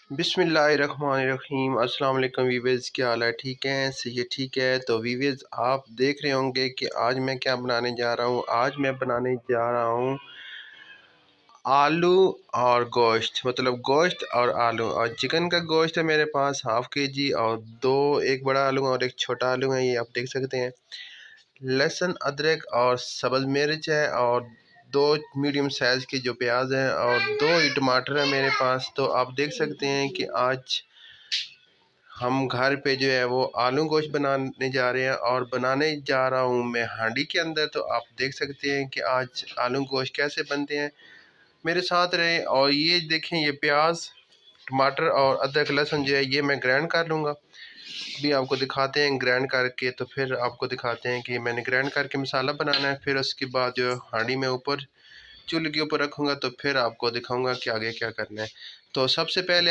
बिस्मिल्लाहिर्रहमानिर्रहीम। अस्सलाम वालेकुम वीवर्स, क्या हाल है? ठीक हैं? सही है, ठीक है। तो वीवर्स, आप देख रहे होंगे कि आज मैं क्या बनाने जा रहा हूँ। आज मैं बनाने जा रहा हूँ आलू और गोश्त, मतलब गोश्त और आलू। और चिकन का गोश्त है मेरे पास हाफ़ के जी, और एक बड़ा आलू और एक छोटा आलू है, ये आप देख सकते हैं। लहसुन, अदरक और सब्ज़ मिर्च है, और 2 मीडियम साइज़ के जो प्याज हैं, और 2 ही टमाटर है मेरे पास। तो आप देख सकते हैं कि आज हम घर पे जो है वो आलू गोश्त बनाने जा रहे हैं, और बनाने जा रहा हूँ मैं हांडी के अंदर। तो आप देख सकते हैं कि आज आलू गोश्त कैसे बनते हैं, मेरे साथ रहें। और ये देखें, ये प्याज, टमाटर और अदरक लहसुन जो है ये मैं ग्राइंड कर लूँगा। अभी आपको दिखाते हैं ग्राइंड करके, तो फिर आपको दिखाते हैं कि मैंने ग्राइंड करके मसाला बनाना है। फिर उसके बाद जो हांडी में ऊपर चूल्हे के ऊपर रखूँगा, तो फिर आपको दिखाऊँगा कि आगे क्या करना है। तो सबसे पहले